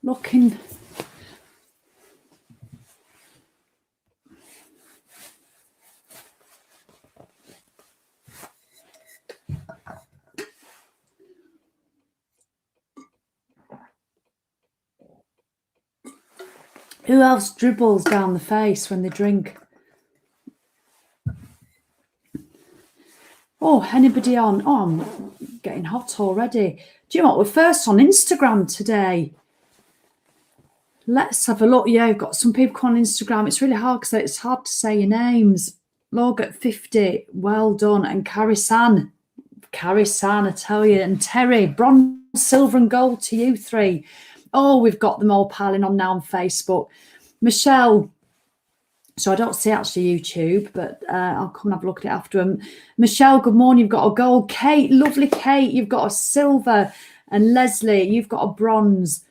looking. Who else dribbles down the face when they drink? Oh, anybody on? Oh, I'm getting hot already. Do you know what? We're first on Instagram today. Let's have a look. Yeah, we've got some people on Instagram. It's really hard because it's hard to say your names. Log at 50, well done. And Carrie San, I tell you. And Terry, bronze, silver and gold to you three. Oh, we've got them all piling on now on Facebook. Michelle, so I don't see actually YouTube, but I'll come and have a look at it after them. Michelle, good morning. You've got a gold. Kate, lovely Kate. You've got a silver. And Leslie, you've got a bronze.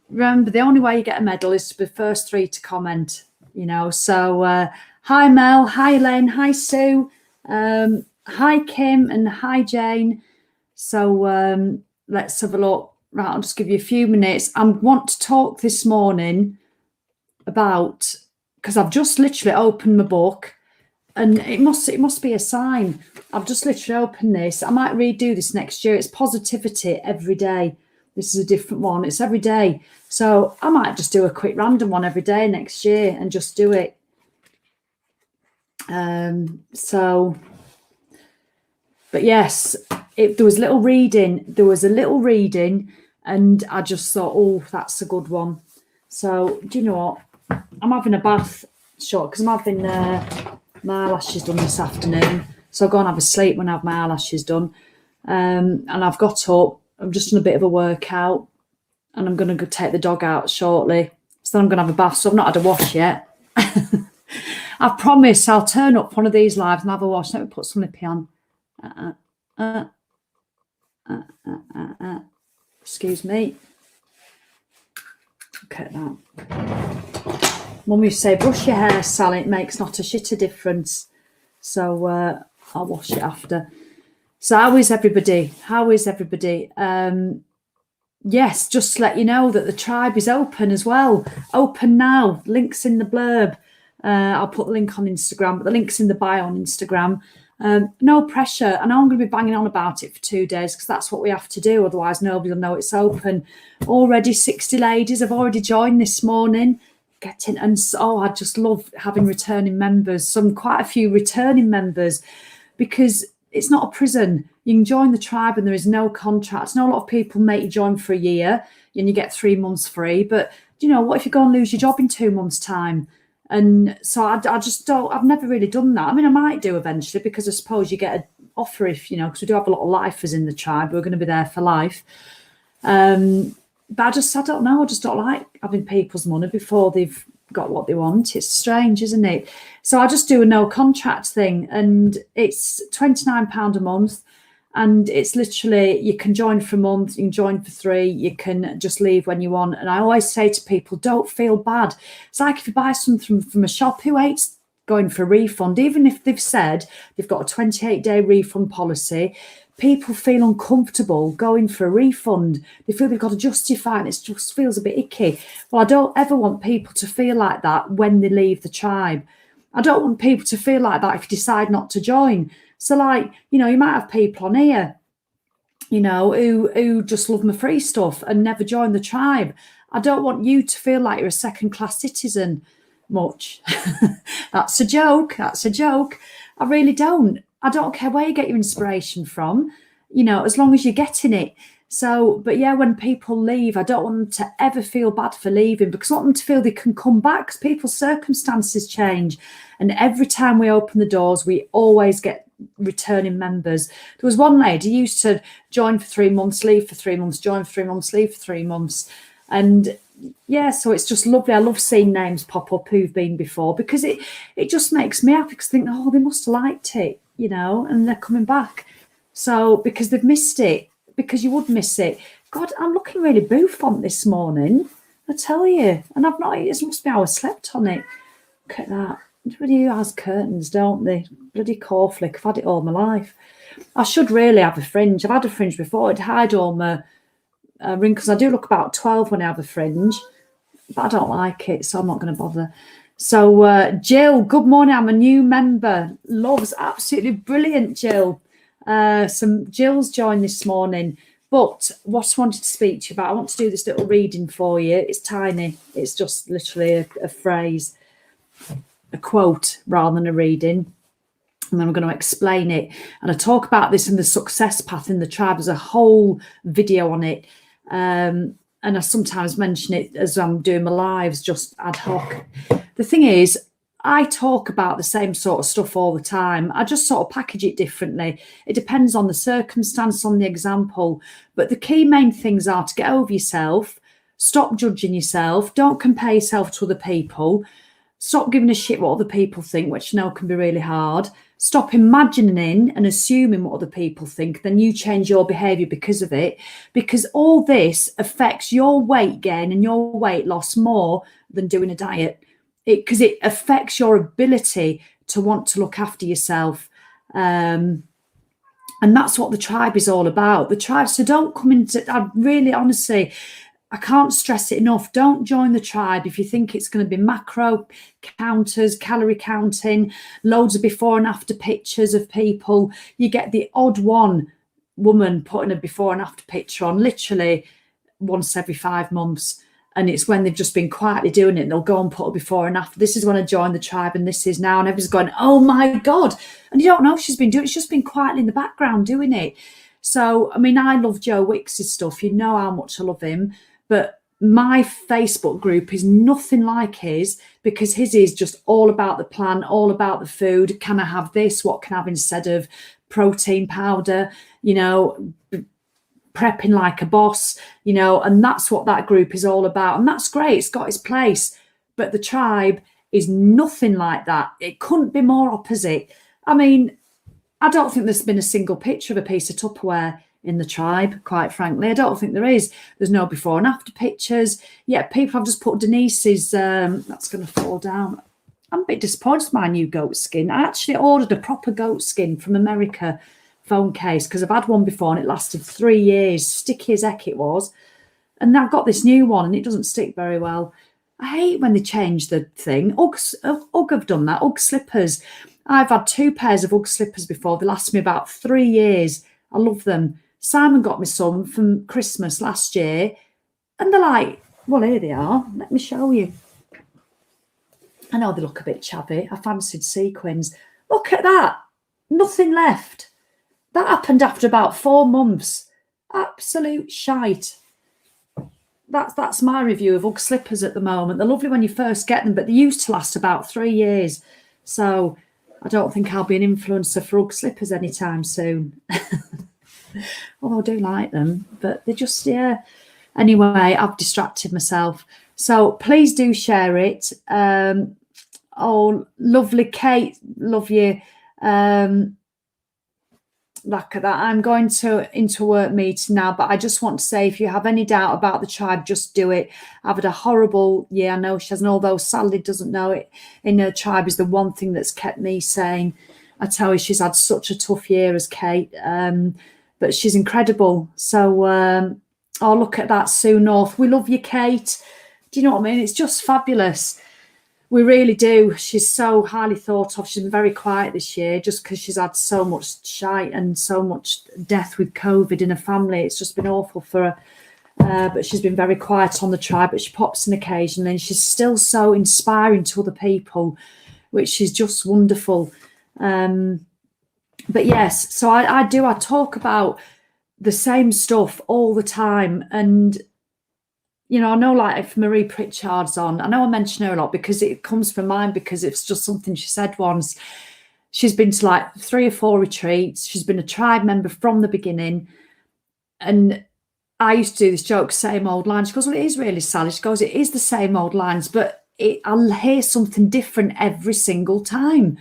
Remember, the only way you get a medal is to be the first three to comment, you know. So hi, Mel. Hi, Elaine. Hi, Sue. Hi, Kim. And hi, Jane. So let's have a look. Right, I'll just give you a few minutes. I want to talk this morning about, because I've just literally opened my book, and it must be a sign. I've just literally opened this. I might redo this next year. It's positivity every day. This is a different one. It's every day. So I might just do a quick random one every day next year and just do it. But yes, there was a little reading. And I just thought, oh, that's a good one. So do you know what? I'm having a bath short because I'm having my eyelashes done this afternoon. So I'll go and have a sleep when I have my eyelashes done. And I've got up. I'm just done a bit of a workout. And I'm going to go take the dog out shortly. So then I'm going to have a bath. So I've not had a wash yet. I promise I'll turn up one of these lives and have a wash. Let me put some lippy on. Excuse me. Look at that. Mum used to say, brush your hair, Sally. It makes not a shit of difference. So I'll wash it after. So how is everybody? Yes, just to let you know that the tribe is open as well. Open now. Links in the blurb. I'll put the link on Instagram, but the link's in the bio on Instagram. No pressure. And I'm going to be banging on about it for 2 days because that's what we have to do. Otherwise, nobody will know it's open. Already 60 ladies have already joined this morning. I just love having returning members. Quite a few returning members, because it's not a prison. You can join the tribe and there is no contract. I know a lot of people make you join for a year and you get 3 months free. But, you know, what if you go and lose your job in 2 months' time? And so I just don't, I've never really done that. I mean, I might do eventually, because I suppose you get an offer if, you know, because we do have a lot of lifers in the tribe who are going to be there for life. But I don't know. I just don't like having people's money before they've got what they want. It's strange, isn't it? So I just do a no contract thing, and it's £29 a month. And it's literally, you can join for a month, you can join for 3, you can just leave when you want. And I always say to people, don't feel bad. It's like if you buy something from a shop, who hates going for a refund? Even if they've said they've got a 28-day refund policy, people feel uncomfortable going for a refund. They feel they've got to justify it, and it just feels a bit icky. Well, I don't ever want people to feel like that when they leave the tribe. I don't want people to feel like that if you decide not to join. So, like, you know, you might have people on here, you know, who just love my free stuff and never join the tribe. I don't want you to feel like you're a second-class citizen much. That's a joke. I really don't. I don't care where you get your inspiration from, you know, as long as you're getting it. So, but yeah, when people leave, I don't want them to ever feel bad for leaving, because I want them to feel they can come back, because people's circumstances change. And every time we open the doors, we always get returning members. There was one lady who used to join for 3 months, leave for 3 months, join for 3 months, leave for 3 months. And yeah, so it's just lovely. I love seeing names pop up who've been before, because it just makes me happy, because I think, oh, they must have liked it, you know, and they're coming back. So because they've missed it, because you would miss it. God, I'm looking really bouffant this morning, I tell you. And I've not, it must be how I slept on it. Look at that. Everybody has curtains, don't they? Bloody cornflake. I've had it all my life. I should really have a fringe. I've had a fringe before. It'd hide all my wrinkles. I do look about 12 when I have a fringe, but I don't like it, so I'm not going to bother. So Jill, good morning. I'm a new member. Loves, absolutely brilliant, Jill. Some Jill's joined this morning. But what I wanted to speak to you about, I want to do this little reading for you. It's tiny. It's just literally a phrase, a quote rather than a reading. And then I'm going to explain it. And I talk about this in the success path in the tribe. There's a whole video on it. And I sometimes mention it as I'm doing my lives, just ad hoc. The thing is, I talk about the same sort of stuff all the time. I just sort of package it differently. It depends on the circumstance, on the example. But the key main things are to get over yourself, stop judging yourself, don't compare yourself to other people, stop giving a shit what other people think, which I know can be really hard. Stop imagining and assuming what other people think, then you change your behaviour because of it. Because all this affects your weight gain and your weight loss more than doing a diet. Because it affects your ability to want to look after yourself. And that's what the tribe is all about. The tribe, so don't come into, I really, honestly, I can't stress it enough. Don't join the tribe if you think it's going to be macro counters, calorie counting, loads of before and after pictures of people. You get the odd one woman putting a before and after picture on literally once every 5 months. And it's when they've just been quietly doing it, and they'll go and put a before and after. This is when I joined the tribe, and this is now. And everyone's going, oh my God. And you don't know she's been doing it. She's just been quietly in the background doing it. So, I mean, I love Joe Wicks's stuff. You know how much I love him. But my Facebook group is nothing like his, because his is just all about the plan, all about the food. Can I have this? What can I have instead of protein powder? You know, prepping like a boss, you know, and that's what that group is all about. And that's great. It's got its place. But the tribe is nothing like that. It couldn't be more opposite. I mean, I don't think there's been a single picture of a piece of Tupperware in the tribe, quite frankly. I don't think there is. There's no before and after pictures. Yeah, people have just put Denise's, that's going to fall down. I'm a bit disappointed with my new goat skin. I actually ordered a proper goat skin from America phone case, because I've had one before and it lasted 3 years, sticky as heck it was. And now I've got this new one and it doesn't stick very well. I hate when they change the thing. Ugg have done that. Ugg slippers. I've had 2 pairs of Ugg slippers before. They last me about 3 years. I love them. Simon got me some from Christmas last year. And they're like, well, here they are. Let me show you. I know they look a bit chabby. I fancied sequins. Look at that. Nothing left. That happened after about 4 months. Absolute shite. That's my review of Ugg slippers at the moment. They're lovely when you first get them, but they used to last about 3 years. So I don't think I'll be an influencer for Ugg slippers anytime soon. Although I do like them, but they're just, yeah. Anyway, I've distracted myself. So please do share it. Oh, lovely Kate, love you. Like that, I'm going into a work meeting now, but I just want to say, if you have any doubt about the tribe, just do it. I've had a horrible year. I know she has, and although Sally doesn't know it, in her tribe is the one thing that's kept me sane. I tell you, she's had such a tough year as Kate, but she's incredible. So, oh, look at that, Sue North. We love you, Kate. Do you know what I mean? It's just fabulous. We really do. She's so highly thought of. She's been very quiet this year just because she's had so much shite and so much death with COVID in her family. It's just been awful for her. But she's been very quiet on the tribe, but she pops in occasionally, and she's still so inspiring to other people, which is just wonderful. But yes, so I talk about the same stuff all the time. And you know, I know, like, if Marie Pritchard's on, I know I mention her a lot because it comes from mind, because it's just something she said once. She's been to like 3 or 4 retreats. She's been a tribe member from the beginning. And I used to do this joke, same old lines. She goes, well, it is really, Sally. She goes, it is the same old lines, but I'll hear something different every single time.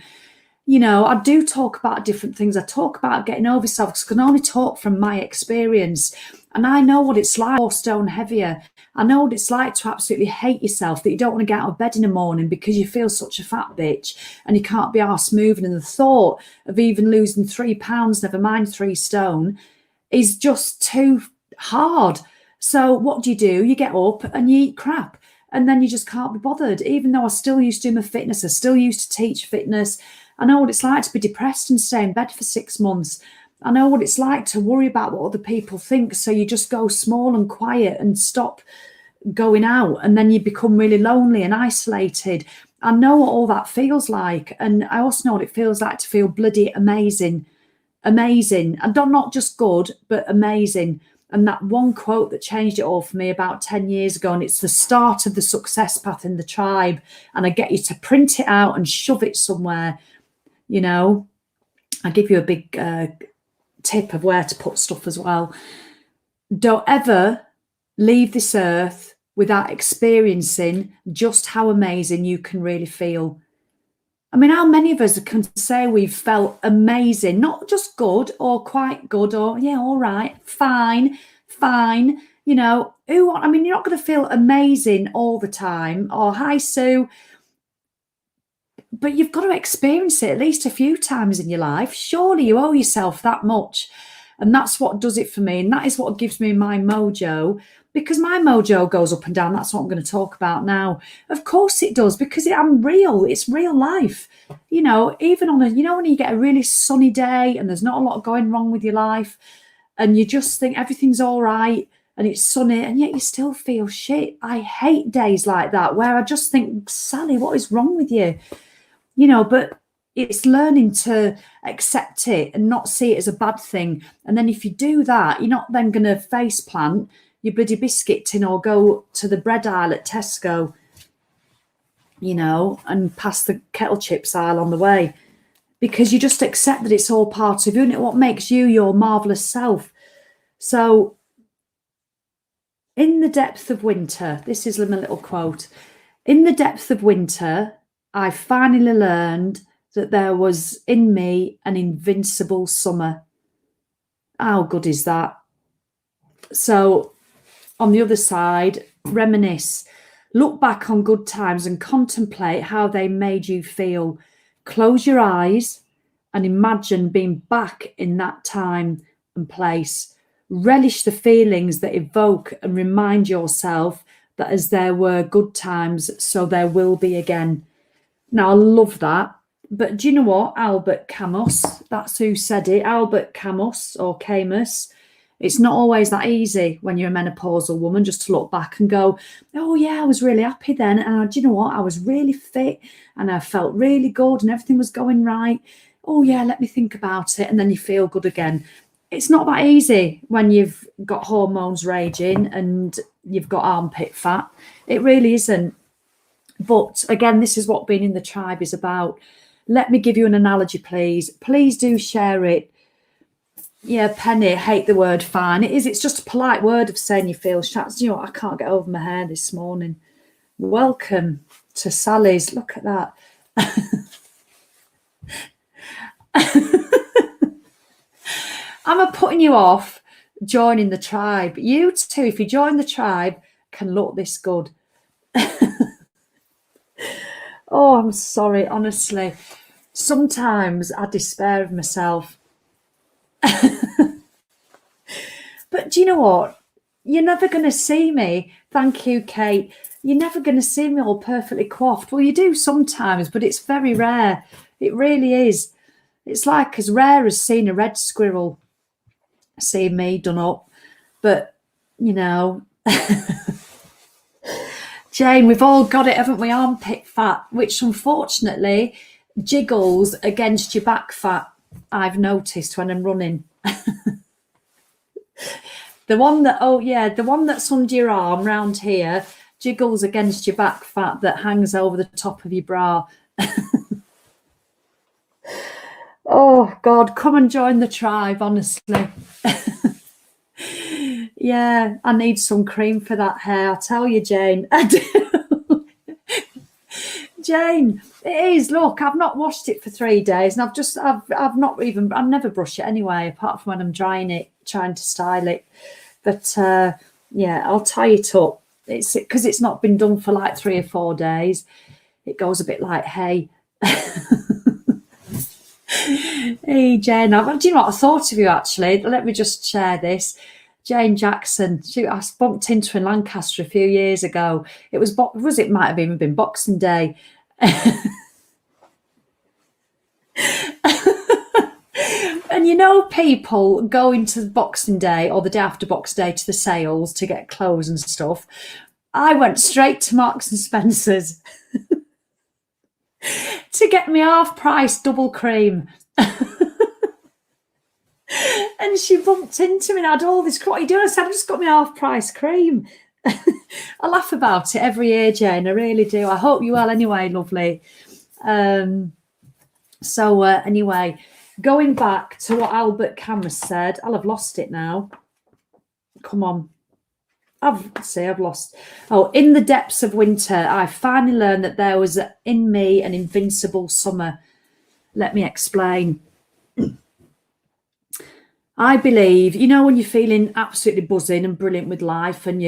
You know, I do talk about different things. I talk about getting over yourself because I can only talk from my experience. And I know what it's like, 4 stone heavier. I know what it's like to absolutely hate yourself, that you don't want to get out of bed in the morning because you feel such a fat bitch and you can't be arsed moving. And the thought of even losing 3 pounds, never mind 3 stone, is just too hard. So what do? You get up and you eat crap, and then you just can't be bothered. Even though I still used to do my fitness, I still used to teach fitness. I know what it's like to be depressed and stay in bed for 6 months. I know what it's like to worry about what other people think. So you just go small and quiet and stop going out, and then you become really lonely and isolated. I know what all that feels like, and I also know what it feels like to feel bloody amazing, and not just good, but amazing. And that one quote that changed it all for me about 10 years ago, and it's the start of the success path in the tribe, and I get you to print it out and shove it somewhere. You know, I give you a big tip of where to put stuff as well. Don't ever leave this earth without experiencing just how amazing you can really feel. I mean, how many of us can say we've felt amazing, not just good or quite good or, yeah, all right, fine. You know, you're not going to feel amazing all the time or hi, Sue. But you've got to experience it at least a few times in your life. Surely you owe yourself that much. And that's what does it for me. And that is what gives me my mojo, because my mojo goes up and down. That's what I'm going to talk about now. Of course it does, because I'm real. It's real life. You know, even on when you get a really sunny day and there's not a lot going wrong with your life and you just think everything's all right and it's sunny and yet you still feel shit. I hate days like that where I just think, Sally, what is wrong with you? You know, but it's learning to accept it and not see it as a bad thing. And then if you do that, you're not then going to face plant your bloody biscuit tin or go to the bread aisle at Tesco, you know, and pass the kettle chips aisle on the way, because you just accept that it's all part of you and what makes you your marvellous self. So in the depth of winter, this is my little quote, in the depth of winter, I finally learned that there was in me an invincible summer. How good is that? So on the other side, reminisce. Look back on good times and contemplate how they made you feel. Close your eyes and imagine being back in that time and place. Relish the feelings that evoke and remind yourself that as there were good times, so there will be again. Now, I love that. But do you know what? Albert Camus, that's who said it. Albert Camus or Camus. It's not always that easy when you're a menopausal woman just to look back and go, oh, yeah, I was really happy then. And do you know what? I was really fit and I felt really good and everything was going right. Oh, yeah, let me think about it. And then you feel good again. It's not that easy when you've got hormones raging and you've got armpit fat. It really isn't. But again, this is what being in the tribe is about. Let me give you an analogy, please. Please do share it. Yeah, Penny, hate the word fine. It is. It's just a polite word of saying you feel shat. You know what? I can't get over my hair this morning. Welcome to Sally's. Look at that. I'm putting you off joining the tribe. You too, if you join the tribe, can look this good. Oh, I'm sorry, honestly. Sometimes I despair of myself. But do you know what? You're never going to see me. Thank you, Kate. You're never going to see me all perfectly coiffed. Well, you do sometimes, but it's very rare. It really is. It's like as rare as seeing a red squirrel, seeing me done up. But, you know... Jane, we've all got it, haven't we? Armpit fat, which unfortunately jiggles against your back fat, I've noticed when I'm running. The one that's under your arm round here jiggles against your back fat that hangs over the top of your bra. Oh, God, come and join the tribe, honestly. Yeah, I need some cream for that hair. I tell you, Jane. I do. Jane, it is. Look, I've not washed it for 3 days, and I've never brush it anyway, apart from when I'm drying it, trying to style it. But yeah, I'll tie it up. It's because it's not been done for like 3 or 4 days. It goes a bit like hay. Hey, Jane, do you know what I thought of you actually? Let me just share this. Jane Jackson. I bumped into her in Lancaster a few years ago. It might have even been Boxing Day. And you know, people going to Boxing Day or the day after Boxing Day to the sales to get clothes and stuff. I went straight to Marks and Spencer's to get me half-price double cream. And she bumped into me and I had all this, what are you doing? I said, I just got me half-price cream. I laugh about it every year, Jane. I really do. I hope you will anyway, lovely. Anyway, going back to what Albert Camus said, I'll have lost it now. Come on. I've lost. Oh, in the depths of winter, I finally learned that there was in me an invincible summer. Let me explain. I believe, you know, when you're feeling absolutely buzzing and brilliant with life, and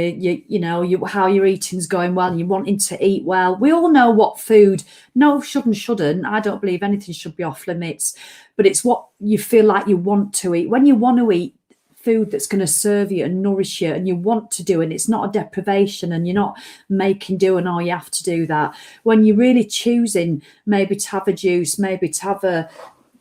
how your eating's going well, and you're wanting to eat well. We all know what food, no, shouldn't. I don't believe anything should be off limits, but it's what you feel like you want to eat. When you want to eat food that's going to serve you and nourish you, and you want to do it, and it's not a deprivation, and you're not making do and you have to do that. When you're really choosing maybe to have a juice, maybe to have a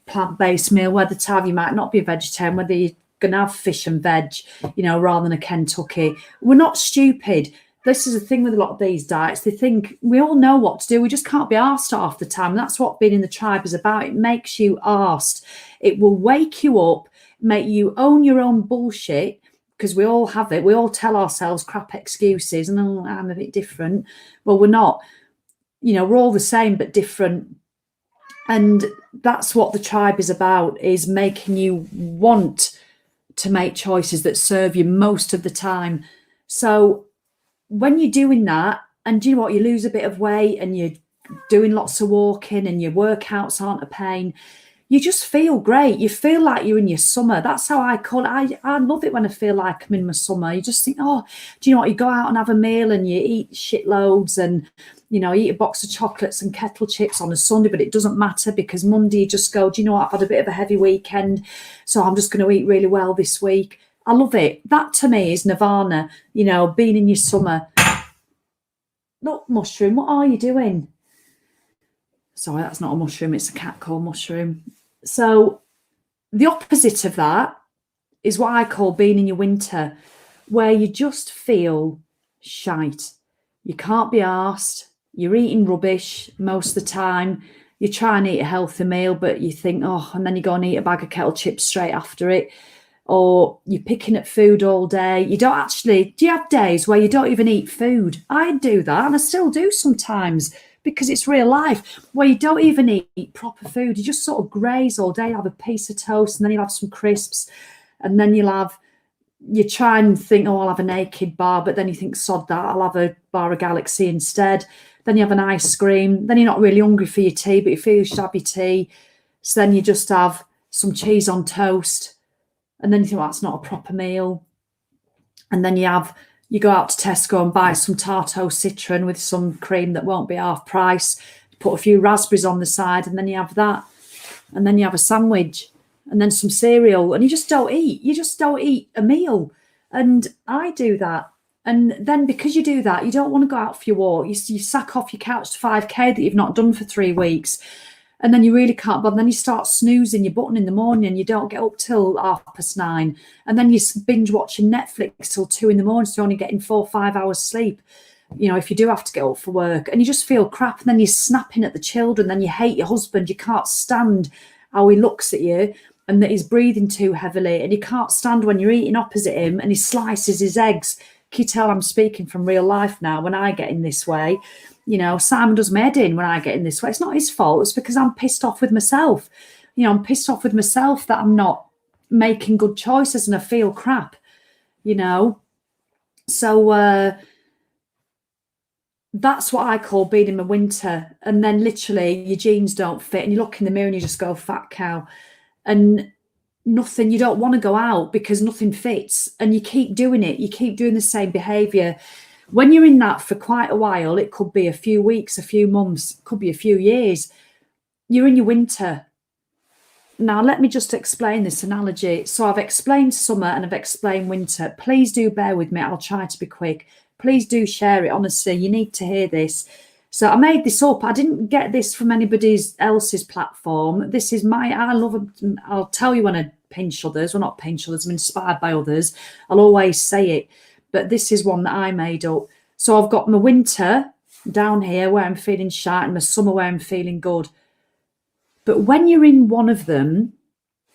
plant-based meal, whether to have, you might not be a vegetarian, whether you're going to have fish and veg, rather than a Kentucky. We're not stupid. This is the thing with a lot of these diets. They think we all know what to do. We just can't be arsed half the time. And that's what being in the tribe is about. It makes you arsed. It will wake you up, make you own your own bullshit, because we all have it. We all tell ourselves crap excuses and I'm a bit different. Well, we're not. We're all the same but different. And that's what the tribe is about, is making you want to make choices that serve you most of the time. So when you're doing that, and do you know what, you lose a bit of weight and you're doing lots of walking and your workouts aren't a pain, you just feel great. You feel like you're in your summer. That's how I call it. I love it when I feel like I'm in my summer. You just think, oh, do you know what? You go out and have a meal and you eat shitloads and, you eat a box of chocolates and kettle chips on a Sunday, but it doesn't matter because Monday you just go, do you know what? I've had a bit of a heavy weekend, so I'm just going to eat really well this week. I love it. That to me is nirvana, being in your summer. Look, Mushroom, what are you doing? Sorry, that's not a mushroom. It's a cat called Mushroom. So the opposite of that is what I call being in your winter, where you just feel shite. You can't be arsed. You're eating rubbish most of the time. You try and eat a healthy meal, but you think, oh, and then you go and eat a bag of kettle chips straight after it. Or you're picking at food all day. You don't actually, do you have days where you don't even eat food? I do that, and I still do sometimes, because it's real life, where you don't even eat proper food. You just sort of graze all day, have a piece of toast, and then you'll have some crisps, and then you try and think, oh, I'll have a naked bar, but then you think, sod that, I'll have a bar of Galaxy instead. Then you have an ice cream. Then you're not really hungry for your tea, but you feel you should have your tea. So then you just have some cheese on toast. And then you think, well, that's not a proper meal. And then you go out to Tesco and buy some Tarto Citron with some cream that won't be half price. Put a few raspberries on the side, and then you have that. And then you have a sandwich and then some cereal, and you just don't eat. You just don't eat a meal. And I do that. And then because you do that, you don't want to go out for your walk. You sack off your couch to 5K that you've not done for 3 weeks. And then you really can't bother. Then you start snoozing your button in the morning and you don't get up till 9:30. And then you binge watching Netflix till 2 a.m. So you're only getting 4 or 5 hours sleep, if you do have to get up for work. And you just feel crap. And then you're snapping at the children. Then you hate your husband. You can't stand how he looks at you and that he's breathing too heavily. And you can't stand when you're eating opposite him and he slices his eggs. Can you tell I'm speaking from real life now when I get in this way? Simon does my head in when I get in this way. It's not his fault. It's because I'm pissed off with myself. I'm pissed off with myself that I'm not making good choices and I feel crap, So that's what I call being in my winter. And then literally your jeans don't fit and you look in the mirror and you just go, fat cow. And nothing, you don't want to go out because nothing fits. And you keep doing it. You keep doing the same behaviour. When you're in that for quite a while, it could be a few weeks, a few months, could be a few years. You're in your winter. Now, let me just explain this analogy. So I've explained summer and I've explained winter. Please do bear with me. I'll try to be quick. Please do share it. Honestly, you need to hear this. So I made this up. I didn't get this from anybody else's platform. This is I love it. I'll tell you when I pinch others. Well, not pinch others. I'm inspired by others. I'll always say it. But this is one that I made up. So I've got my winter down here where I'm feeling shy and my summer where I'm feeling good. But when you're in one of them,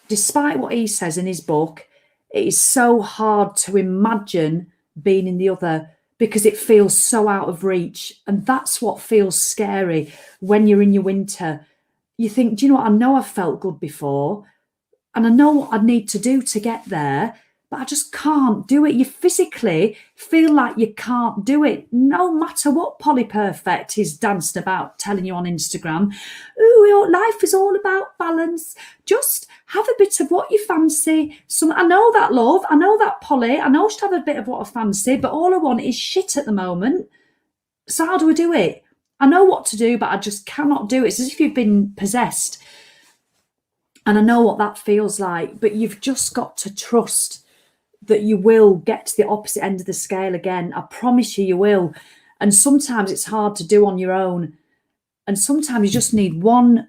despite what he says in his book, it is so hard to imagine being in the other because it feels so out of reach. And that's what feels scary when you're in your winter. You think, do you know what? I know I've felt good before and I know what I need to do to get there, but I just can't do it. You physically feel like you can't do it, no matter what Polly Perfect is dancing about, telling you on Instagram. Ooh, life is all about balance. Just have a bit of what you fancy. I know that, love. I know that, Polly. I know I should have a bit of what I fancy, but all I want is shit at the moment. So how do I do it? I know what to do, but I just cannot do it. It's as if you've been possessed. And I know what that feels like, but you've just got to trust that you will get to the opposite end of the scale again. I promise you, you will. And sometimes it's hard to do on your own. And sometimes you just need one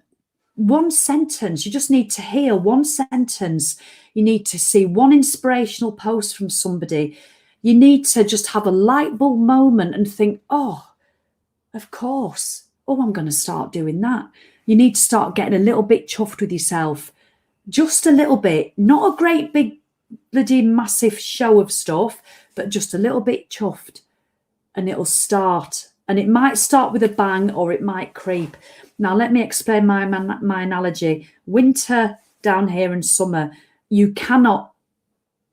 sentence. You just need to hear one sentence. You need to see one inspirational post from somebody. You need to just have a light bulb moment and think, oh, of course. Oh, I'm going to start doing that. You need to start getting a little bit chuffed with yourself. Just a little bit. Not a great big bloody massive show of stuff, but just a little bit chuffed, and it'll start. And it might start with a bang or it might creep. Now let me explain my analogy. Winter down here and summer, you cannot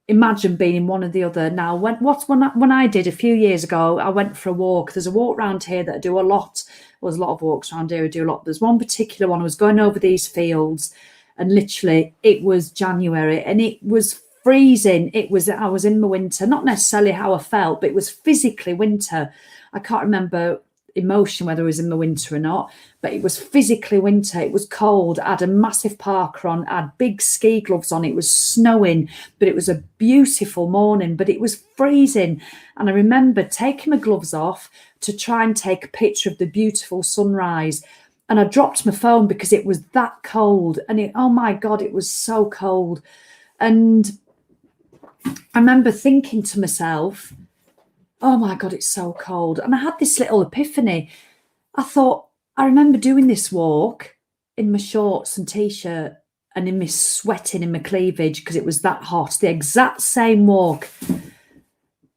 imagine being in one or the other. Now when I did a few years ago, I went for a walk. There's a walk around here that I do a lot. There's a lot of walks around here I do a lot. There's one particular one. I was going over these fields and literally it was January and it was freezing. I was in the winter, not necessarily how I felt, but it was physically winter. I can't remember emotion whether it was in the winter or not, but it was physically winter. It was cold. I had a massive parka on. I had big ski gloves on. It was snowing, but it was a beautiful morning, but it was freezing. And I remember taking my gloves off to try and take a picture of the beautiful sunrise. And I dropped my phone because it was that cold. And oh my God, it was so cold. And I remember thinking to myself, oh my God, it's so cold. And I had this little epiphany. I thought, I remember doing this walk in my shorts and t-shirt and in my sweating in my cleavage because it was that hot, the exact same walk.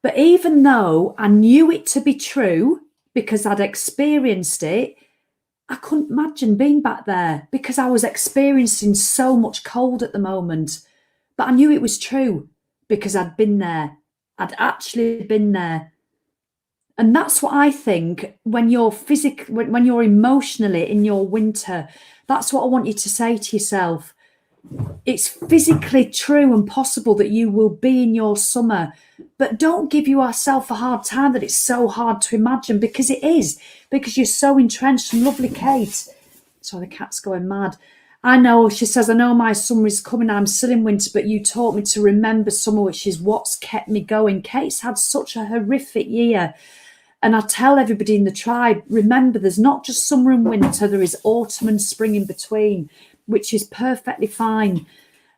But even though I knew it to be true because I'd experienced it, I couldn't imagine being back there because I was experiencing so much cold at the moment. But I knew it was true because I'd been there. I'd actually been there. And that's what I think when you're when you're emotionally in your winter, that's what I want you to say to yourself. It's physically true and possible that you will be in your summer, but don't give yourself a hard time that it's so hard to imagine, because it is, because you're so entrenched. And lovely Kate, sorry, the cat's going mad. I know, she says, I know my summer is coming. I'm still in winter, but you taught me to remember summer, which is what's kept me going. Kate's had such a horrific year. And I tell everybody in the tribe, remember, there's not just summer and winter, there is autumn and spring in between, which is perfectly fine.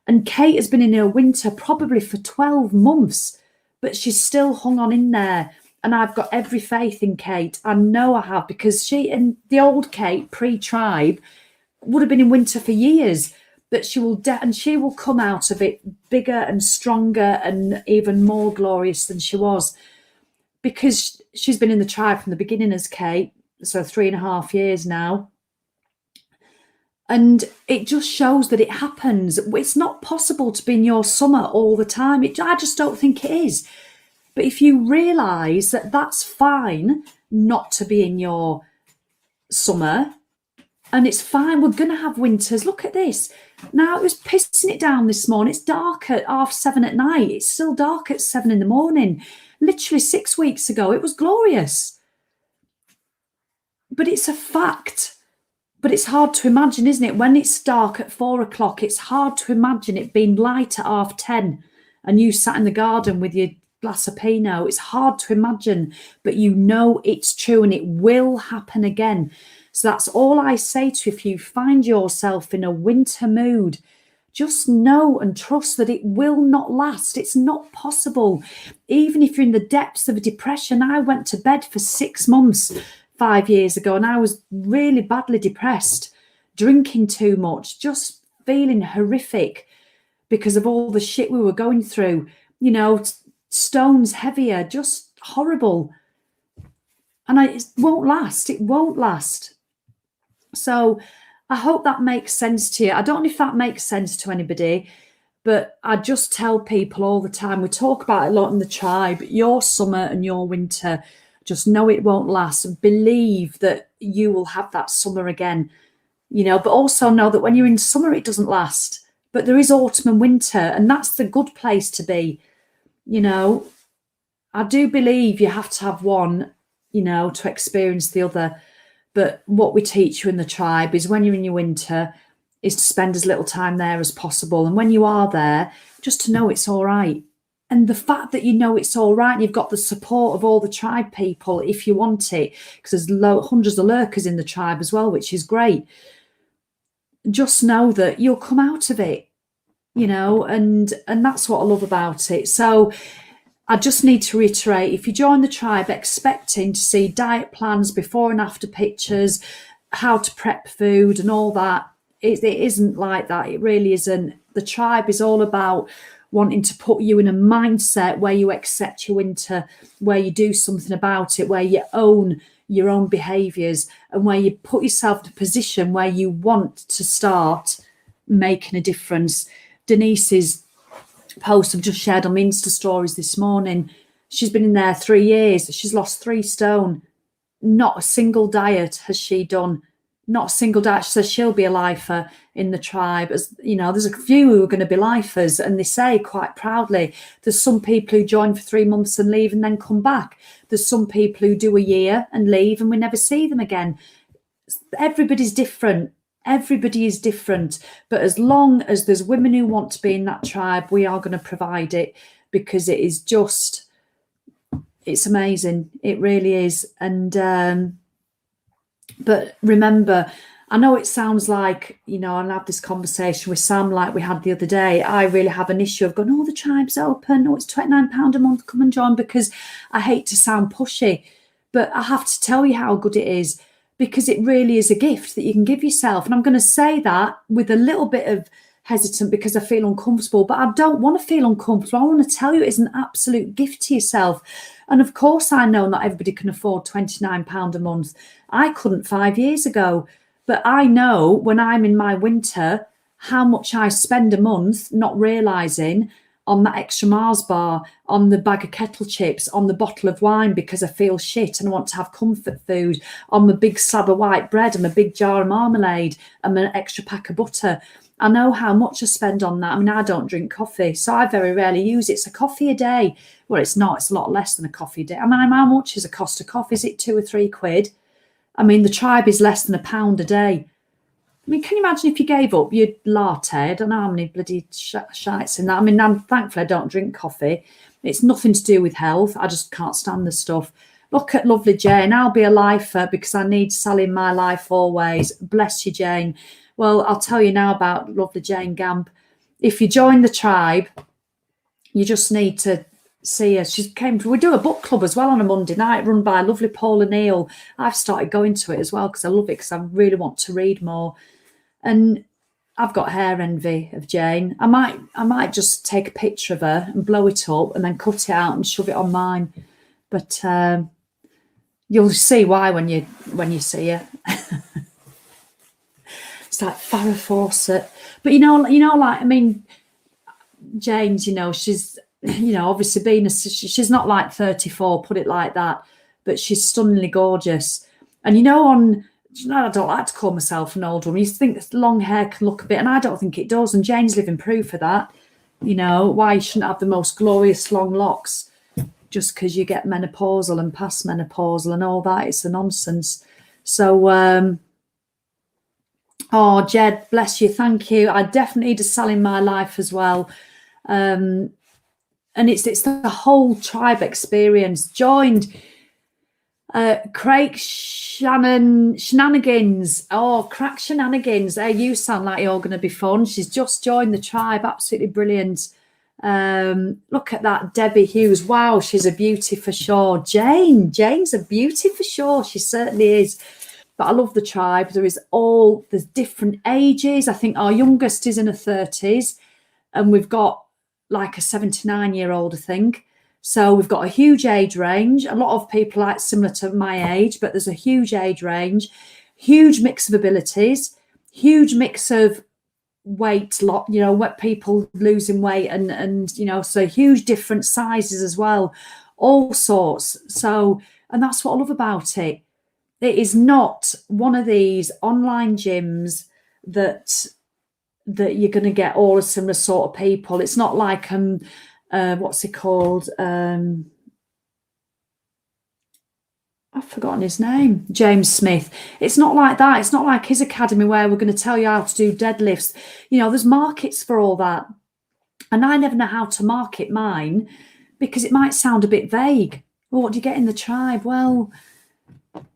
And Kate has been in her winter probably for 12 months, but she's still hung on in there. And I've got every faith in Kate. I know I have, because she and the old Kate, pre-tribe, would have been in winter for years, but she will come out of it bigger and stronger and even more glorious than she was, because she's been in the tribe from the beginning as Kate, so 3.5 years now. And it just shows that it happens. It's not possible to be in your summer all the time. I just don't think it is. But if you realise that that's fine not to be in your summer, and it's fine, we're going to have winters. Look at this. Now, it was pissing it down this morning. It's dark at 7:30 at night. It's still dark at 7 in the morning. Literally 6 weeks ago, it was glorious. But it's a fact But it's hard to imagine, isn't it? When it's dark at 4 o'clock, it's hard to imagine it being light at 10:30 and you sat in the garden with your glass of Pinot. It's hard to imagine, but you know it's true and it will happen again. So that's all I say to you. If you find yourself in a winter mood, just know and trust that it will not last. It's not possible. Even if you're in the depths of a depression, I went to bed for 6 months 5 years ago and I was really badly depressed, drinking too much, just feeling horrific because of all the shit we were going through, you know, stones heavier, just horrible. And it won't last. It won't last. So I hope that makes sense to you. I don't know if that makes sense to anybody, but I just tell people all the time, we talk about it a lot in the tribe, your summer and your winter, just know it won't last and believe that you will have that summer again, you know, but also know that when you're in summer, it doesn't last. But there is autumn and winter, and that's the good place to be. You know, I do believe you have to have one, you know, to experience the other. But what we teach you in the tribe is when you're in your winter is to spend as little time there as possible. And when you are there, just to know it's all right. And the fact that you know it's all right, and you've got the support of all the tribe people if you want it, because there's hundreds of lurkers in the tribe as well, which is great. Just know that you'll come out of it, you know, and that's what I love about it. So I just need to reiterate, if you join the tribe expecting to see diet plans, before and after pictures, how to prep food and all that, it isn't like that. It really isn't. The tribe is all about wanting to put you in a mindset where you accept your winter, where you do something about it, where you own your own behaviours, and where you put yourself in a position where you want to start making a difference. Denise's post I've just shared on my Insta stories this morning, she's been in there 3 years. She's lost 3 stone. Not a single diet has she done. Not a single diet. She says she'll be a lifer in the tribe. As you know, there's a few who are going to be lifers, and they say quite proudly, there's some people who join for 3 months and leave and then come back. There's some people who do a year and leave and we never see them again. Everybody's different. Everybody is different. But as long as there's women who want to be in that tribe, we are going to provide it, because it is just, it's amazing. It really is. And but remember, I know it sounds like, you know, I'll have this conversation with Sam like we had the other day. I really have an issue of going, oh, the tribe's open. Oh, it's £29 a month. Come and join, because I hate to sound pushy. But I have to tell you how good it is, because it really is a gift that you can give yourself. And I'm going to say that with a little bit of hesitant because I feel uncomfortable, but I don't want to feel uncomfortable. I want to tell you it's an absolute gift to yourself. And of course, I know not everybody can afford £29 a month. I couldn't 5 years ago, but I know when I'm in my winter, how much I spend a month not realising on that extra Mars bar, on the bag of kettle chips, on the bottle of wine because I feel shit and I want to have comfort food, on my big slab of white bread and my big jar of marmalade and my extra pack of butter. I know how much I spend on that. I mean, I don't drink coffee, so I very rarely use it. It's a coffee a day. Well, it's not. It's a lot less than a coffee a day. I mean, how much is a cost of coffee? Is it £2 or £3? I mean, the tribe is less than £1 a day. I mean, can you imagine if you gave up your latte? I don't know how many bloody shites in that. I mean, thankfully I don't drink coffee. It's nothing to do with health. I just can't stand the stuff. Look at lovely Jane. I'll be a lifer because I need Sally in my life always. Bless you, Jane. Well, I'll tell you now about lovely Jane Gamp. If you join the tribe, you just need to see her. We do a book club as well on a Monday night run by lovely Paula Neal. I've started going to it as well because I love it, because I really want to read more. And I've got hair envy of Jane. I might just take a picture of her and blow it up and then cut it out and shove it on mine. But you'll see why when you see her. It's like Farrah Fawcett. But you know, like, I mean, Jane's, you know, she's, you know, obviously being she's not like 34, put it like that, but she's stunningly gorgeous. And you know, I don't like to call myself an old woman. You think that long hair can look a bit, and I don't think it does. And Jane's living proof of that. You know, why you shouldn't have the most glorious long locks just because you get menopausal and past menopausal and all that. It's a nonsense. So Oh, Jed, bless you. Thank you. I definitely need a Sal in my life as well. And it's the whole tribe experience. Joined Craig Shenanigans. Oh, Crack Shenanigans. Hey, you sound like you're going to be fun. She's just joined the tribe. Absolutely brilliant. Look at that, Debbie Hughes. Wow, she's a beauty for sure. Jane's a beauty for sure. She certainly is. But I love the tribe. There's different ages. I think our youngest is in her 30s, and we've got like a 79-year-old, I think. So we've got a huge age range. A lot of people like similar to my age, but there's a huge age range, huge mix of abilities, huge mix of weight, what people losing weight and so huge different sizes as well, all sorts. So, and that's what I love about it. It is not one of these online gyms that you're going to get all a similar sort of people. It's not like what's it called? I've forgotten his name, James Smith. It's not like that. It's not like his academy where we're going to tell you how to do deadlifts. There's markets for all that. And I never know how to market mine because it might sound a bit vague. Well, what do you get in the tribe? Well,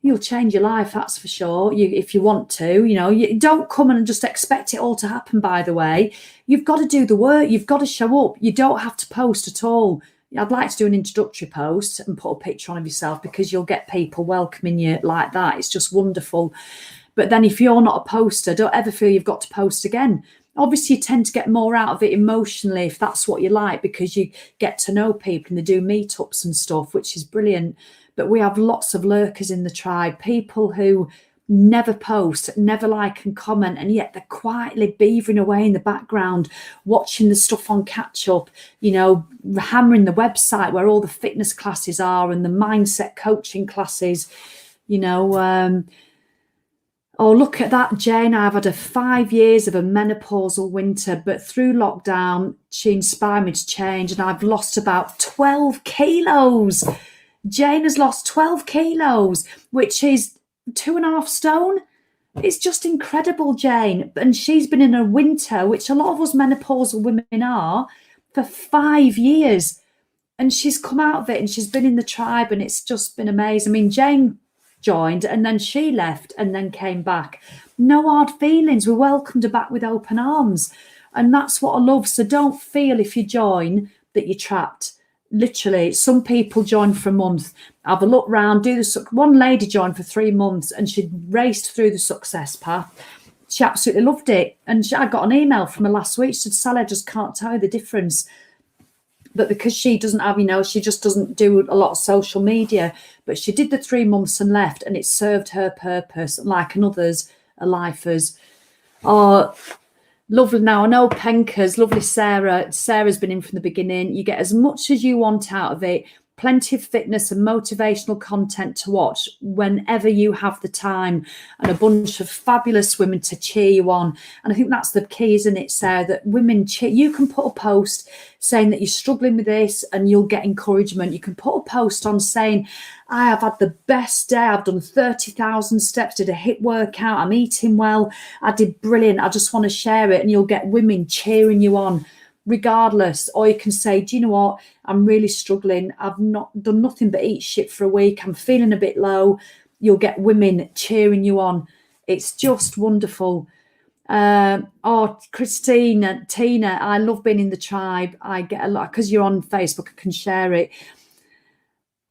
you'll change your life, that's for sure. If you want to, you don't come and just expect it all to happen, by the way. You've got to do the work. You've got to show up. You don't have to post at all. I'd like to do an introductory post and put a picture on of yourself because you'll get people welcoming you like that. It's just wonderful. But then if you're not a poster, don't ever feel you've got to post again. Obviously, you tend to get more out of it emotionally if that's what you like, because you get to know people and they do meetups and stuff, which is brilliant. But we have lots of lurkers in the tribe, people who never post, never like and comment, and yet they're quietly beavering away in the background, watching the stuff on catch up, hammering the website where all the fitness classes are and the mindset coaching classes, Oh, look at that, Jane. I've had 5 years of a menopausal winter, but through lockdown, she inspired me to change, and I've lost about 12 kilos. Jane has lost 12 kilos, which is 2.5 stone. It's just incredible, Jane. And she's been in a winter, which a lot of us menopausal women are, for 5 years. And she's come out of it and she's been in the tribe, and it's just been amazing. I mean, Jane joined and then she left and then came back. No hard feelings. We welcomed her back with open arms. And that's what I love. So don't feel if you join that you're trapped. Literally, some people join for a month, have a look round, one lady joined for 3 months and she raced through the success path. She absolutely loved it. And I got an email from her last week. She said, Sally, I just can't tell you the difference. But because she doesn't have, she just doesn't do a lot of social media. But she did the 3 months and left, and it served her purpose, like another's, a lifers. Oh, lovely. Now, I know Penka's, lovely Sarah. Sarah's been in from the beginning. You get as much as you want out of it. Plenty of fitness and motivational content to watch whenever you have the time, and a bunch of fabulous women to cheer you on. And I think that's the key, isn't it, Sarah, that women cheer. You can put a post saying that you're struggling with this and you'll get encouragement. You can put a post on saying, I have had the best day. I've done 30,000 steps, did a HIIT workout. I'm eating well. I did brilliant. I just want to share it. And you'll get women cheering you on regardless. Or you can say, do you know what? I'm really struggling. I've not done nothing but eat shit for a week. I'm feeling a bit low. You'll get women cheering you on. It's just wonderful. Christina, Tina, I love being in the tribe. I get a lot, because you're on Facebook, I can share it.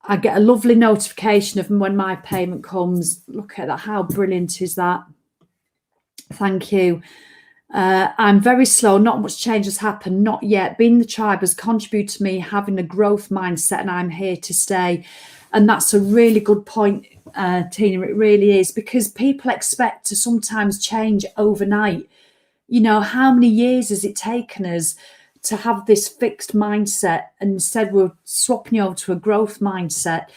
I get a lovely notification of when my payment comes. Look at that. How brilliant is that? Thank you. I'm very slow. Not much change has happened. Not yet. Being in the tribe has contributed to me having a growth mindset, and I'm here to stay. And that's a really good point, Tina. It really is, because people expect to sometimes change overnight. How many years has it taken us to have this fixed mindset, and instead we're swapping over to a growth mindset?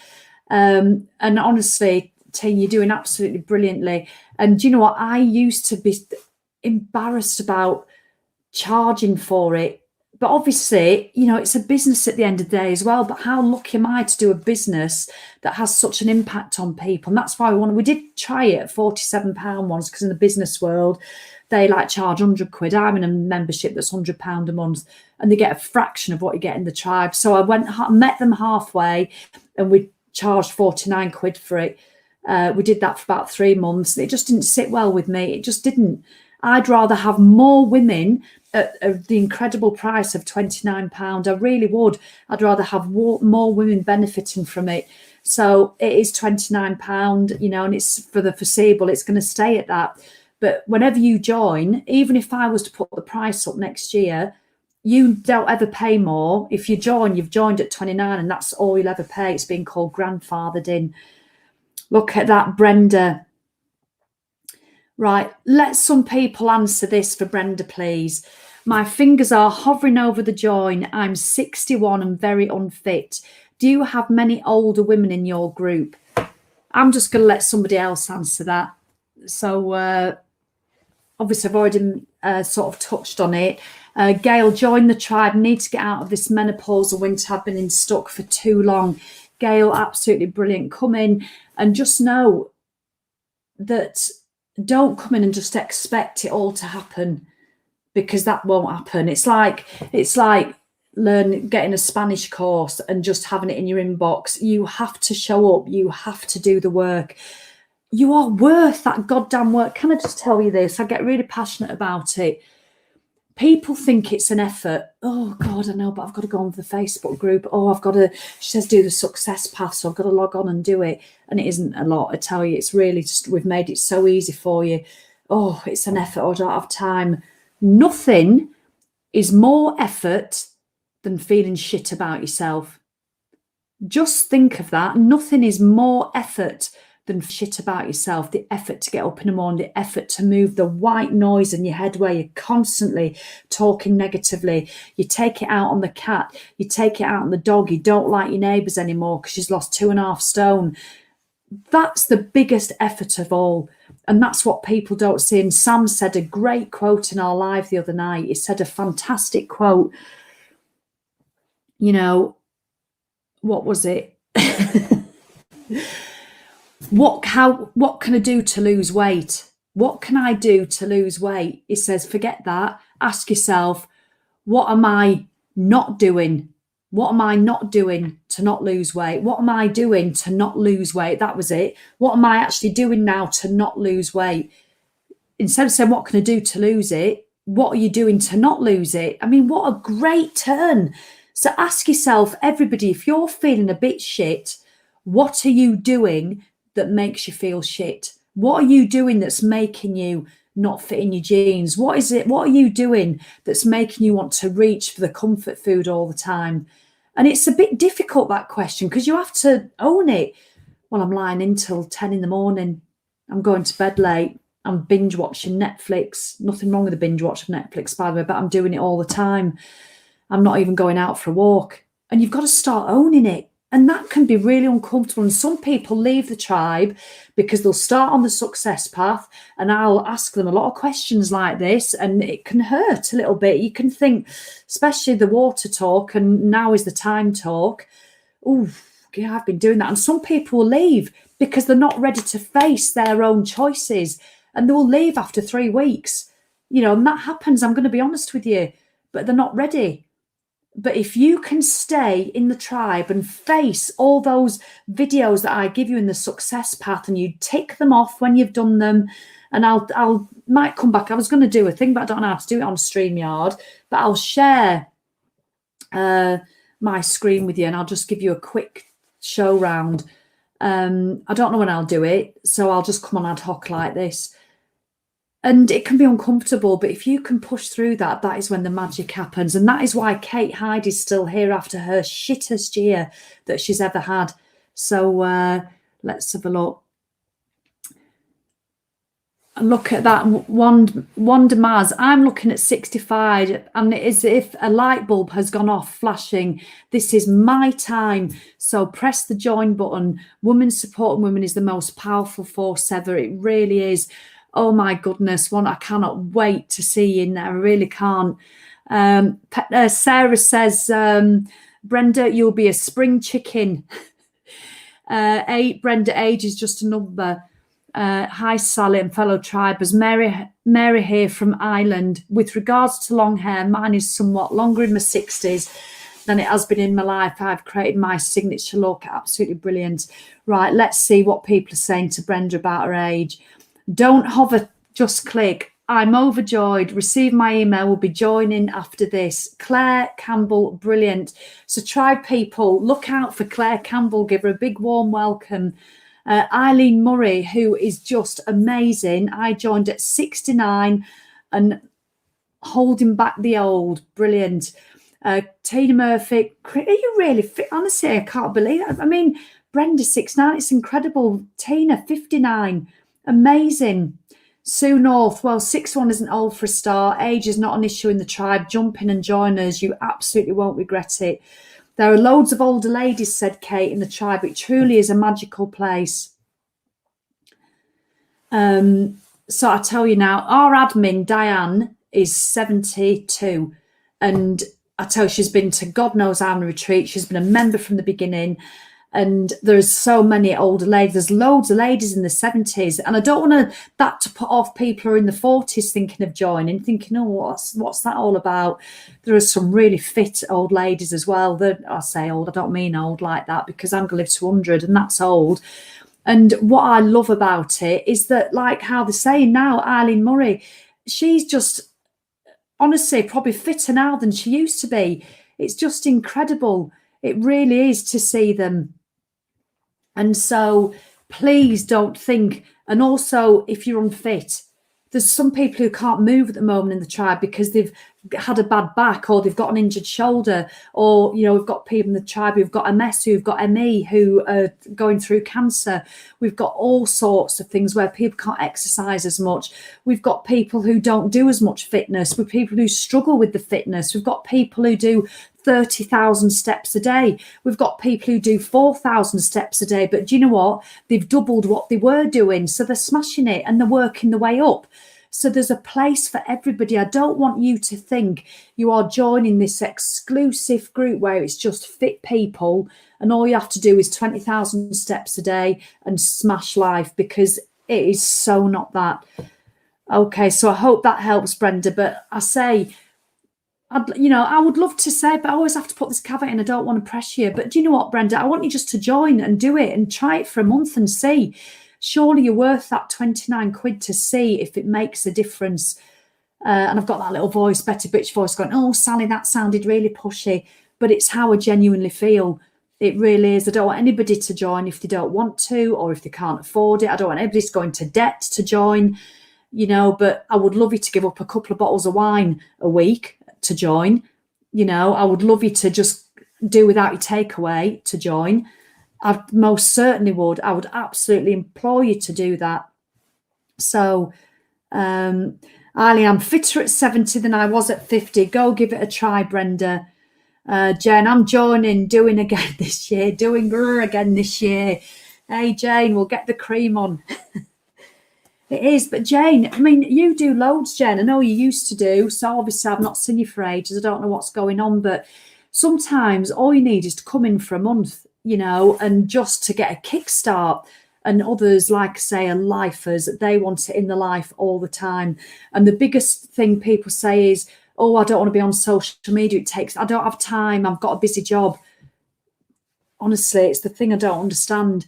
And honestly, Tina, you're doing absolutely brilliantly. And do you know what? I used to be embarrassed about charging for it but obviously, you know, it's a business at the end of the day as well. But how lucky am I to do a business that has such an impact on people? And that's why we did try it at £47 once, because in the business world, they like charge £100. I'm in a membership that's £100 a month, and they get a fraction of what you get in the tribe. So I met them halfway, and we charged £49 for it. We did that for about 3 months. It just didn't sit well with me. It just didn't. I'd rather have more women at the incredible price of £29. I really would. I'd rather have more women benefiting from it. So it is £29, you know, and it's for the foreseeable. It's going to stay at that. But whenever you join, even if I was to put the price up next year, you don't ever pay more. If you join, you've joined at 29, and that's all you'll ever pay. It's been called grandfathered in. Look at that, Brenda. Right, let some people answer this for Brenda, please. My fingers are hovering over the join. I'm 61 and very unfit. Do you have many older women in your group? I'm just going to let somebody else answer that. So obviously I've already sort of touched on it. Gail, join the tribe. Need to get out of this menopausal winter. I've been stuck for too long. Gail, absolutely brilliant. Come in and just know that don't come in and just expect it all to happen, because that won't happen. It's like getting a Spanish course and just having it in your inbox. You have to show up. You have to do the work. You are worth that goddamn work. Can I just tell you this? I get really passionate about it. People think it's an effort. Oh, God, I know, but I've got to go on the Facebook group. Oh, she says do the success path, so I've got to log on and do it. And it isn't a lot, I tell you. It's really just, we've made it so easy for you. Oh, it's an effort. I don't have time. Nothing is more effort than feeling shit about yourself. Just think of that. Nothing is more effort than shit about yourself. The effort to get up in the morning, the effort to move the white noise in your head where you're constantly talking negatively. You take it out on the cat, you take it out on the dog. You don't like your neighbours anymore because she's lost 2.5 stone. That's the biggest effort of all. And that's what people don't see. And Sam said a great quote in our live the other night. He said a fantastic quote. You know, what was it? What can I do to lose weight? What can I do to lose weight? He says, forget that. Ask yourself, what am I not doing? What am I not doing to not lose weight? What am I doing to not lose weight? That was it. What am I actually doing now to not lose weight? Instead of saying, what can I do to lose it? What are you doing to not lose it? I mean, what a great turn. So ask yourself, everybody, if you're feeling a bit shit, what are you doing that makes you feel shit? What are you doing that's making you not fit in your jeans? What is it? What are you doing that's making you want to reach for the comfort food all the time? And it's a bit difficult, that question, because you have to own it. Well, I'm lying in till 10 in the morning. I'm going to bed late. I'm binge watching Netflix. Nothing wrong with the binge watch of Netflix, by the way, but I'm doing it all the time. I'm not even going out for a walk. And you've got to start owning it. And that can be really uncomfortable. And some people leave the tribe because they'll start on the success path, and I'll ask them a lot of questions like this, and it can hurt a little bit. You can think, especially the water talk, and now is the time talk. Oh, yeah, I've been doing that. And some people will leave because they're not ready to face their own choices, and they will leave after 3 weeks. You know, and that happens. I'm going to be honest with you, but they're not ready. But if you can stay in the tribe and face all those videos that I give you in the success path, and you tick them off when you've done them, and I'll might come back. I was going to do a thing, but I don't know how to do it on StreamYard. But I'll share my screen with you, and I'll just give you a quick show round. I don't know when I'll do it, so I'll just come on ad hoc like this. And it can be uncomfortable, but if you can push through that, that is when the magic happens. And that is why Kate Hyde is still here after her shittest year that she's ever had. So let's have a look. Look at that. Wanda Maz, I'm looking at 65, and it is as if a light bulb has gone off flashing. This is my time. So press the join button. Women supporting women is the most powerful force ever. It really is. Oh my goodness, I cannot wait to see you in there. I really can't. Sarah says, Brenda, you'll be a spring chicken. Brenda, age is just a number. Hi, Sally and fellow tribers. Mary here from Ireland. With regards to long hair, mine is somewhat longer in my 60s than it has been in my life. I've created my signature look. Absolutely brilliant. Right, let's see what people are saying to Brenda about her age. Don't hover, just click. I'm overjoyed. Receive my email. We'll be joining after this. Claire Campbell, brilliant. So tribe people, look out for Claire Campbell. Give her a big warm welcome. Eileen Murray, who is just amazing. I joined at 69 and holding back the old. Brilliant. Tina Murphy, are you really fit? Honestly, I can't believe it. I mean, Brenda 69, it's incredible. Tina 59, amazing. Sue North, well, 61 isn't old for a start. Age is not an issue in the tribe. Jump in and join us. You absolutely won't regret it. There are loads of older ladies, said Kate, in the tribe. It truly is a magical place. So I tell you now, our admin, Diane, is 72. And I tell you, she's been to God knows how many retreats. She's been a member from the beginning. And there's so many older ladies. There's loads of ladies in the 70s. And I don't want that to put off people who are in the 40s thinking of joining, thinking, oh, what's that all about? There are some really fit old ladies as well. I say old, I don't mean old like that, because I'm going to live to 100 and that's old. And what I love about it is that, like how they're saying now, Eileen Murray, she's just, honestly, probably fitter now than she used to be. It's just incredible. It really is to see them. And so please don't think, and also if you're unfit, there's some people who can't move at the moment in the tribe because they've had a bad back or they've got an injured shoulder, or, you know, we've got people in the tribe who've got MS, who've got ME, who are going through cancer. We've got all sorts of things where people can't exercise as much. We've got people who don't do as much fitness. We've people who struggle with the fitness. We've got people who do 30,000 steps a day. We've got people who do 4,000 steps a day. But do you know what? They've doubled what they were doing. So they're smashing it and they're working the way up. So there's a place for everybody. I don't want you to think you are joining this exclusive group where it's just fit people and all you have to do is 20,000 steps a day and smash life, because it is so not that. Okay, so I hope that helps, Brenda. But I say, I would love to say, but I always have to put this caveat in. I don't want to pressure you. But do you know what, Brenda? I want you just to join and do it and try it for a month and see. Surely you're worth that 29 quid to see if it makes a difference. And I've got that little voice, Betty Bitch voice going, oh, Sally, that sounded really pushy. But it's how I genuinely feel. It really is. I don't want anybody to join if they don't want to or if they can't afford it. I don't want anybody to go into debt to join, but I would love you to give up a couple of bottles of wine a week to join. I would love you to just do without your takeaway to join. I most certainly would. I would absolutely implore you to do that. So, Ali, I'm fitter at 70 than I was at 50. Go give it a try, Brenda. Jen, I'm joining, doing again this year. Hey, Jane, we'll get the cream on. It is, but Jane, I mean, you do loads, Jen. I know you used to do, so obviously I've not seen you for ages. I don't know what's going on, but sometimes all you need is to come in for a month, and just to get a kickstart. And others, like I say, are lifers. They want it in their life all the time. And the biggest thing people say is, oh, I don't want to be on social media. I don't have time. I've got a busy job. Honestly, it's the thing I don't understand.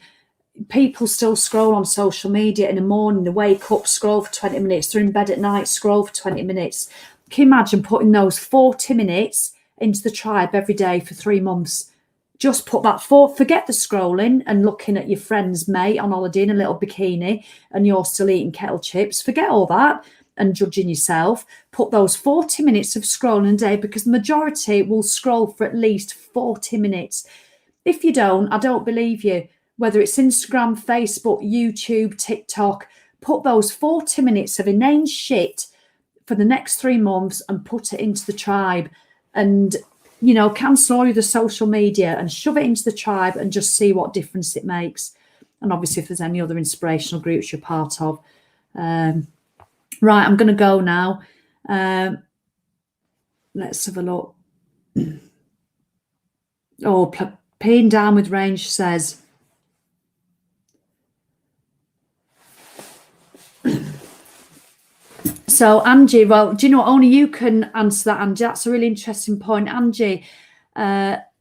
People still scroll on social media in the morning. They wake up, scroll for 20 minutes. They're in bed at night, scroll for 20 minutes. Can you imagine putting those 40 minutes into the tribe every day for 3 months? Just put that forget the scrolling and looking at your friend's mate on holiday in a little bikini and you're still eating kettle chips. Forget all that and judging yourself. Put those 40 minutes of scrolling a day, because the majority will scroll for at least 40 minutes. If you don't, I don't believe you. Whether it's Instagram, Facebook, YouTube, TikTok, put those 40 minutes of inane shit for the next 3 months and put it into the tribe. And cancel all the social media and shove it into the tribe and just see what difference it makes. And obviously, if there's any other inspirational groups you're part of. Right, I'm going to go now. Let's have a look. Oh, peeing down with range says, so Angie, well, do you know what? Only you can answer that, Angie. That's a really interesting point, Angie.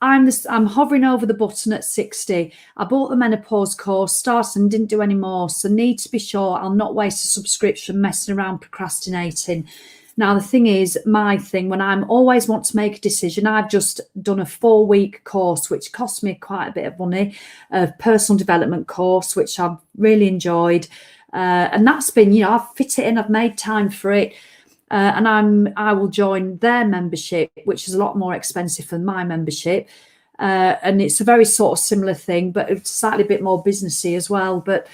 I'm hovering over the button at 60. I bought the menopause course, started and didn't do any more. So need to be sure I'll not waste a subscription messing around procrastinating. Now, the thing is, my thing, when I'm always want to make a decision, I've just done a 4-week course, which cost me quite a bit of money, a personal development course, which I've really enjoyed. And that's been, you know, I've fit it in, I've made time for it. And I will join their membership, which is a lot more expensive than my membership. And it's a very sort of similar thing, but it's slightly a bit more businessy as well. But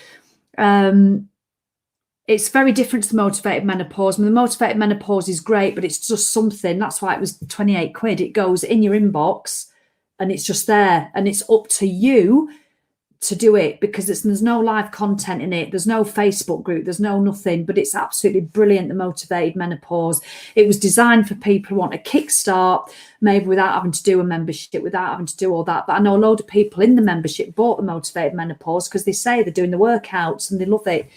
it's very different to the motivated menopause. I mean, the motivated menopause is great, but it's just something. That's why it was 28 quid. It goes in your inbox and it's just there. And it's up to you to do it, because there's no live content in it. There's no Facebook group. There's no nothing, but it's absolutely brilliant, the motivated menopause. It was designed for people who want a kickstart, maybe without having to do a membership, without having to do all that. But I know a load of people in the membership bought the motivated menopause because they say they're doing the workouts and they love it.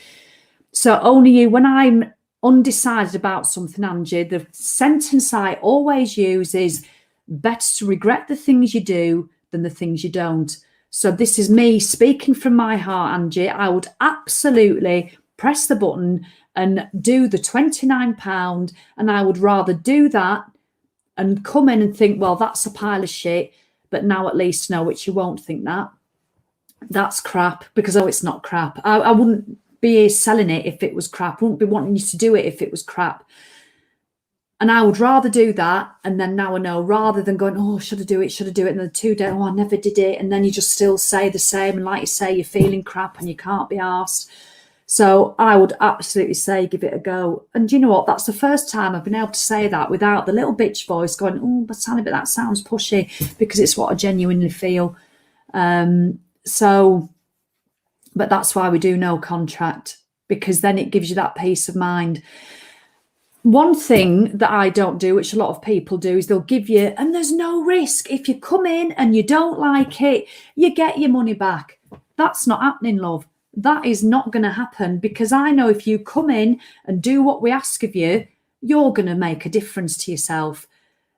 So only you, when I'm undecided about something, Angie, the sentence I always use is, better to regret the things you do than the things you don't. So this is me speaking from my heart, Angie. I would absolutely press the button and do the £29, and I would rather do that and come in and think, well, that's a pile of shit, but now at least know, which you won't think that. That's crap, because, oh, it's not crap. I wouldn't be selling it if it was crap. I wouldn't be wanting you to do it if it was crap. And I would rather do that, and then now I know, rather than going, oh, should I do it? Should I do it? And the 2 days, oh, I never did it. And then you just still say the same. And like you say, you're feeling crap and you can't be asked. So I would absolutely say, give it a go. And you know what? That's the first time I've been able to say that without the little bitch voice going, oh, but Sally, but that sounds pushy, because it's what I genuinely feel. But that's why we do no contract, because then it gives you that peace of mind. One thing that I don't do, which a lot of people do, is they'll give you, and there's no risk. If you come in and you don't like it, you get your money back. That's not happening, love. That is not going to happen, because I know if you come in and do what we ask of you, you're going to make a difference to yourself.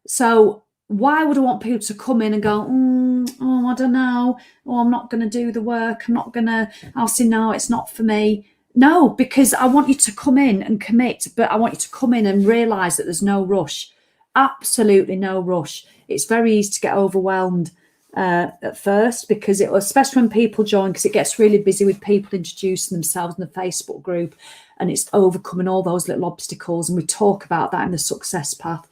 So why would I want people to come in and go, oh, I don't know, oh, I'm not going to do the work, I'll say, no, it's not for me. No, because I want you to come in and commit, but I want you to come in and realise that there's no rush. Absolutely no rush. It's very easy to get overwhelmed at first, because especially when people join, because it gets really busy with people introducing themselves in the Facebook group, and it's overcoming all those little obstacles, and we talk about that in the success path.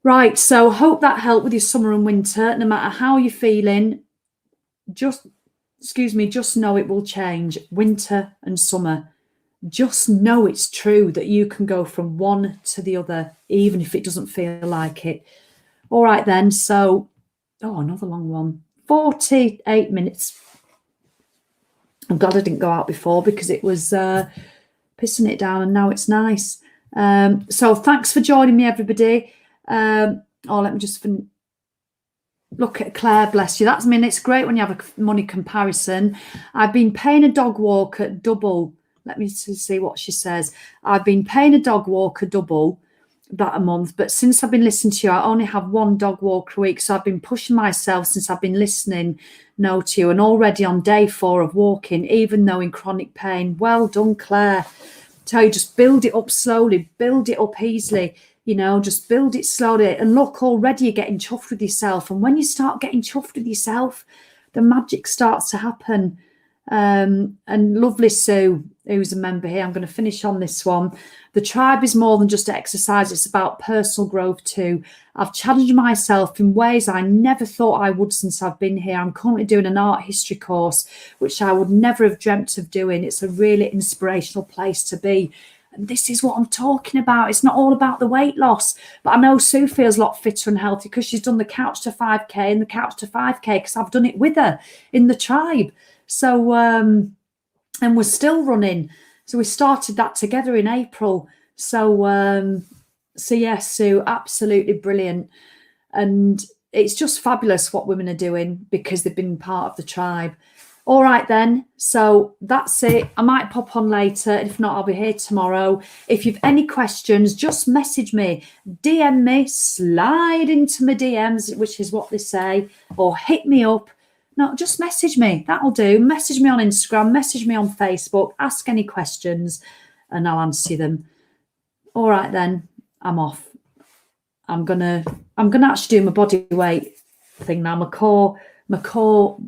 Right, so hope that helped with your summer and winter. No matter how you're feeling, just know it will change. Winter and summer. Just know it's true that you can go from one to the other, even if it doesn't feel like it. All right then, so, another long one. 48 minutes. I'm glad I didn't go out before, because it was pissing it down, and now it's nice. So thanks for joining me, everybody. Let me just look at Claire, bless you. It's great when you have a money comparison. I've been paying a dog walker double. Let me see what she says. I've been paying a dog walker double that a month, but since I've been listening to you, I only have one dog walker a week. So I've been pushing myself since I've been listening to you, and already on day 4 of walking, even though in chronic pain. Well done, Claire. Tell you, just build it up slowly, build it up easily. Just build it slowly. And look, already you're getting chuffed with yourself. And when you start getting chuffed with yourself, the magic starts to happen. And lovely Sue, who's a member here, I'm going to finish on this one. The tribe is more than just exercise. It's about personal growth too. I've challenged myself in ways I never thought I would since I've been here. I'm currently doing an art history course, which I would never have dreamt of doing. It's a really inspirational place to be. And this is what I'm talking about. It's not all about the weight loss. But I know Sue feels a lot fitter and healthy because she's done the couch to 5K and the couch to 5K, because I've done it with her in the tribe. So, and we're still running. So we started that together in April. So So yes, Sue, absolutely brilliant. And it's just fabulous what women are doing because they've been part of the tribe. All right, then. So that's it. I might pop on later. If not, I'll be here tomorrow. If you've any questions, just message me, DM me, slide into my DMs, which is what they say, or hit me up. No, just message me. That'll do. Message me on Instagram, message me on Facebook, ask any questions, and I'll answer them. All right, then. I'm off. I'm gonna actually do my body weight thing now. My core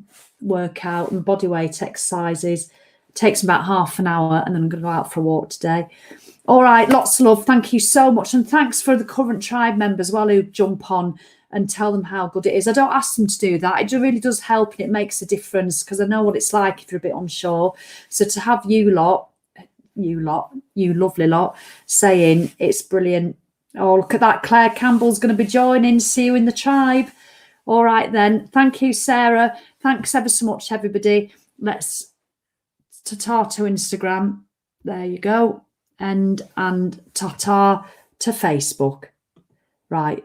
workout and body weight exercises. It takes about half an hour, and then I'm gonna go out for a walk today. All right, lots of love. Thank you so much, and thanks for the current tribe members as well who jump on and tell them how good it is. I don't ask them to do that. It really does help, and it makes a difference because I know what it's like if you're a bit unsure. So to have you lovely lot, saying it's brilliant. Oh, look at that. Claire Campbell's going to be joining. See you in the tribe. All right, then. Thank you, Sarah. Thanks ever so much, everybody. Let's ta-ta to Instagram. There you go. And ta-ta to Facebook. Right.